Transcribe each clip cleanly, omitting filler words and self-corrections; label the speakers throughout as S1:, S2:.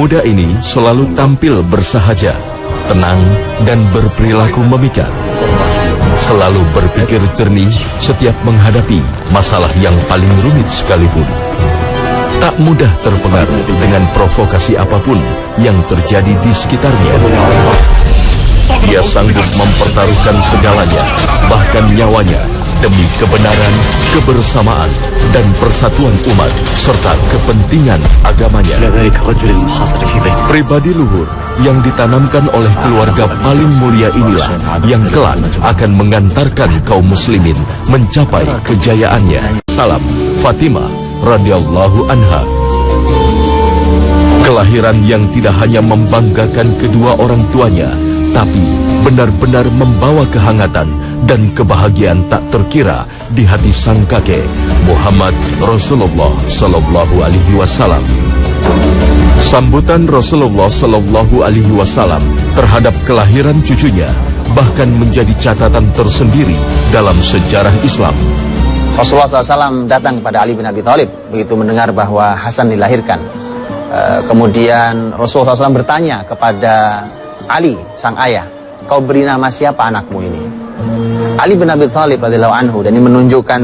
S1: Pemuda ini selalu tampil bersahaja, tenang, dan berperilaku memikat. Selalu berpikir jernih setiap menghadapi masalah yang paling rumit sekalipun. Tak mudah terpengaruh dengan provokasi apapun yang terjadi di sekitarnya. Dia sanggup mempertaruhkan segalanya, bahkan nyawanya, demi kebenaran, kebersamaan, dan persatuan umat, serta kepentingan agamanya. Pribadi luhur yang ditanamkan oleh keluarga paling mulia inilah yang kelak akan mengantarkan kaum muslimin mencapai kejayaannya. Salam Fatimah radhiyallahu anha. Kelahiran yang tidak hanya membanggakan kedua orang tuanya, tapi benar-benar membawa kehangatan dan kebahagiaan tak terkira di hati sang kakek Muhammad Rasulullah Sallallahu Alaihi Wasallam. Sambutan Rasulullah Sallallahu Alaihi Wasallam terhadap kelahiran cucunya bahkan menjadi catatan tersendiri dalam sejarah Islam.
S2: Rasulullah SAW datang kepada Ali bin Abi Thalib begitu mendengar bahwa Hasan dilahirkan. Kemudian Rasulullah SAW bertanya kepada Ali, sang ayah, kau beri nama siapa anakmu ini? Ali bin Abi Thalib radhiyallahu anhu, dan ini menunjukkan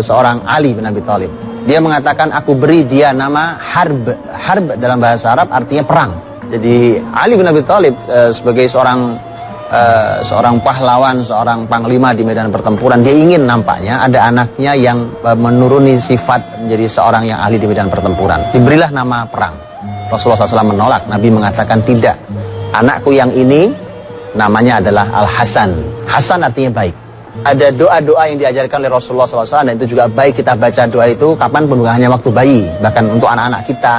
S2: seorang Ali bin Abi Thalib. Dia mengatakan, aku beri dia nama Harb. Harb dalam bahasa Arab artinya perang. Jadi Ali bin Abi Thalib sebagai seorang pahlawan, seorang panglima di medan pertempuran, dia ingin nampaknya ada anaknya yang menuruni sifat menjadi seorang yang ahli di medan pertempuran. Diberilah nama perang. Rasulullah SAW menolak. Nabi mengatakan tidak. Anakku yang ini namanya adalah Al-Hasan. Hasan artinya baik. Ada doa-doa yang diajarkan oleh Rasulullah SAW, dan itu juga baik kita baca doa itu kapan pun, bukan hanya waktu bayi, bahkan untuk anak-anak kita,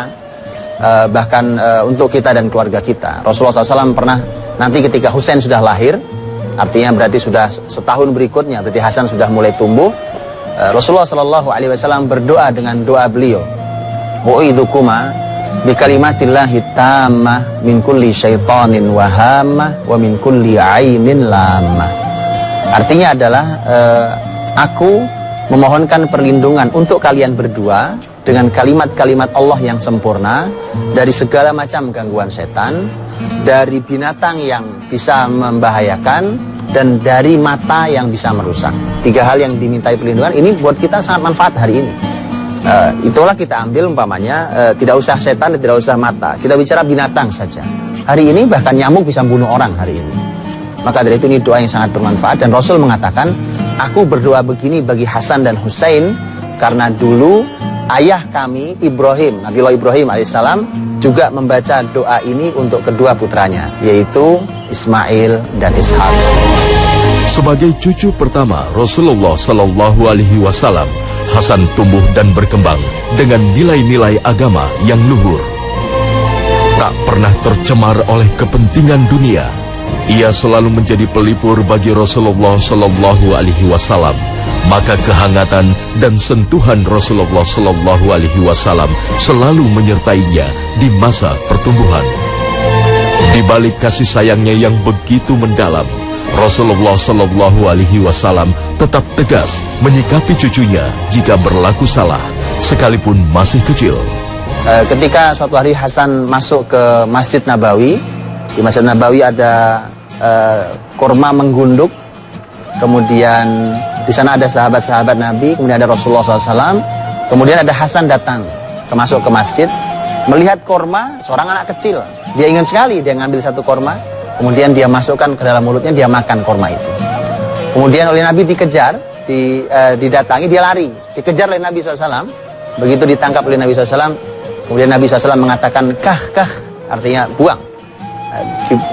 S2: bahkan untuk kita dan keluarga kita. Rasulullah SAW pernah, nanti ketika Husain sudah lahir, artinya berarti sudah setahun berikutnya, berarti Hasan sudah mulai tumbuh, Rasulullah SAW berdoa dengan doa beliau, U'idukuma bikalimatillahi tammah min kulli syaitanin wahamah wa min kulli ainin lamah. Artinya adalah aku memohonkan perlindungan untuk kalian berdua dengan kalimat-kalimat Allah yang sempurna dari segala macam gangguan setan, dari binatang yang bisa membahayakan, dan dari mata yang bisa merusak. Tiga hal yang dimintai perlindungan ini buat kita sangat manfaat hari ini. Itulah kita ambil umpamanya, tidak usah setan, tidak usah mata, kita bicara binatang saja. Hari ini bahkan nyamuk bisa membunuh orang hari ini. Maka dari itu ini doa yang sangat bermanfaat, dan Rasul mengatakan, aku berdoa begini bagi Hasan dan Husain karena dulu ayah kami Ibrahim, Nabiullah Ibrahim alaihissalam juga membaca doa ini untuk kedua putranya, yaitu Ismail dan Ishak.
S1: Sebagai cucu pertama Rasulullah Sallallahu Alaihi Wasallam, Hasan tumbuh dan berkembang dengan nilai-nilai agama yang luhur. Tak pernah tercemar oleh kepentingan dunia. Ia selalu menjadi pelipur bagi Rasulullah Sallallahu Alaihi Wasallam. Maka kehangatan dan sentuhan Rasulullah Sallallahu Alaihi Wasallam selalu menyertainya di masa pertumbuhan. Di balik kasih sayangnya yang begitu mendalam, Rasulullah Sallallahu Alaihi Wasallam tetap tegas menyikapi cucunya jika berlaku salah, sekalipun masih kecil.
S2: Ketika suatu hari Hasan masuk ke Masjid Nabawi, di Masjid Nabawi ada kurma menggunduk, kemudian di sana ada sahabat-sahabat Nabi, kemudian ada Rasulullah SAW, kemudian ada Hasan datang, masuk ke masjid, melihat kurma seorang anak kecil, dia ingin sekali, dia ngambil satu kurma, kemudian dia masukkan ke dalam mulutnya, dia makan kurma itu. Kemudian oleh Nabi dikejar, didatangi, dia lari, dikejar oleh Nabi SAW, begitu ditangkap oleh Nabi SAW, kemudian Nabi SAW mengatakan, kah, artinya buang.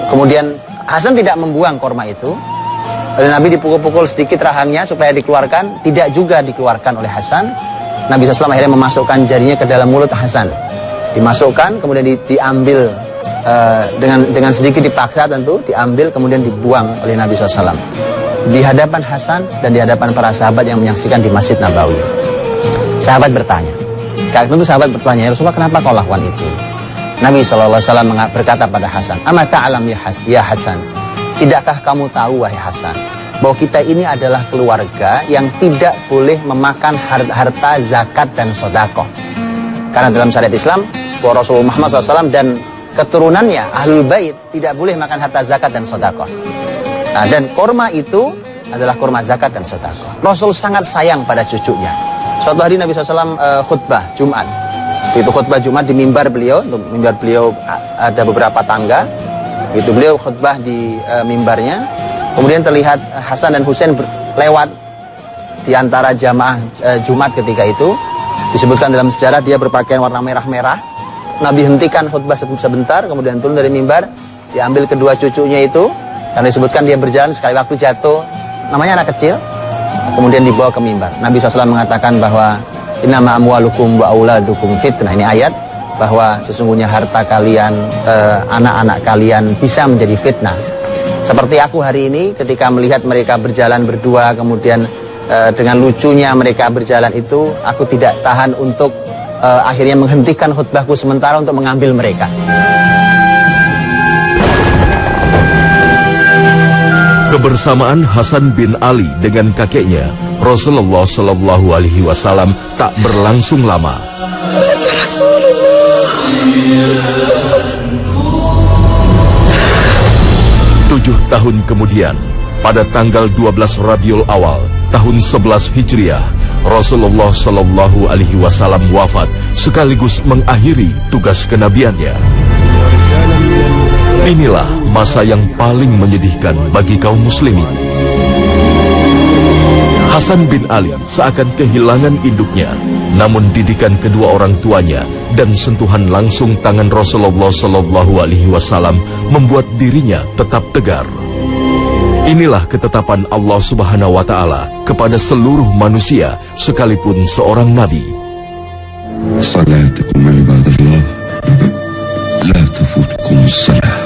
S2: Kemudian Hasan tidak membuang korma itu. Oleh Nabi dipukul-pukul sedikit rahangnya supaya dikeluarkan, tidak juga dikeluarkan oleh Hasan. Nabi SAW akhirnya memasukkan jarinya ke dalam mulut Hasan. Dimasukkan, kemudian diambil dengan sedikit dipaksa tentu, diambil kemudian dibuang oleh Nabi SAW. Di hadapan Hasan dan di hadapan para sahabat yang menyaksikan di Masjid Nabawi. Sahabat bertanya, tentu sahabat bertanya, ya Rasulullah, kenapa kau lakukan itu? Nabi SAW berkata pada Hasan, Ama ta'alam ya Hasan, tidakkah kamu tahu wahai Hasan, bahwa kita ini adalah keluarga yang tidak boleh memakan harta zakat dan sodakoh. Karena dalam syariat Islam, bahwa Rasulullah Muhammad SAW dan keturunannya, ahlul bait, tidak boleh makan harta zakat dan sedekah. Nah, dan kurma itu adalah kurma zakat dan sedekah. Rasul sangat sayang pada cucunya. Suatu hari Nabi SAW khutbah Jumat. Itu khutbah Jumat di mimbar beliau. Untuk mimbar beliau ada beberapa tangga. Itu beliau khutbah di mimbarnya. Kemudian terlihat Hasan dan Husain lewat di antara jamaah Jumat ketika itu. Disebutkan dalam sejarah dia berpakaian warna merah-merah. Nabi hentikan khutbah sebentar, kemudian turun dari mimbar, diambil kedua cucunya itu. Karena disebutkan dia berjalan, sekali waktu jatuh, namanya anak kecil, kemudian dibawa ke mimbar. Nabi SAW mengatakan bahwa innama amwalukum wa auladukum fitnah. Ini ayat bahwa sesungguhnya harta kalian, anak-anak kalian bisa menjadi fitnah. Seperti aku hari ini ketika melihat mereka berjalan berdua, kemudian dengan lucunya mereka berjalan itu, aku tidak tahan untuk akhirnya menghentikan khutbahku sementara untuk mengambil mereka.
S1: Kebersamaan Hasan bin Ali dengan kakeknya Rasulullah Shallallahu Alaihi Wasallam tak berlangsung lama. 7 tahun kemudian, pada tanggal 12 Rabiul Awal tahun 11 Hijriah, Rasulullah Shallallahu Alaihi Wasallam wafat sekaligus mengakhiri tugas kenabiannya. Inilah masa yang paling menyedihkan bagi kaum muslimin. Hasan bin Ali seakan kehilangan induknya, namun didikan kedua orang tuanya dan sentuhan langsung tangan Rasulullah Shallallahu Alaihi Wasallam membuat dirinya tetap tegar. Inilah ketetapan Allah Subhanahu wa Ta'ala kepada seluruh manusia, sekalipun seorang nabi.
S3: Salatukum ibadallah, la tafutkum salah.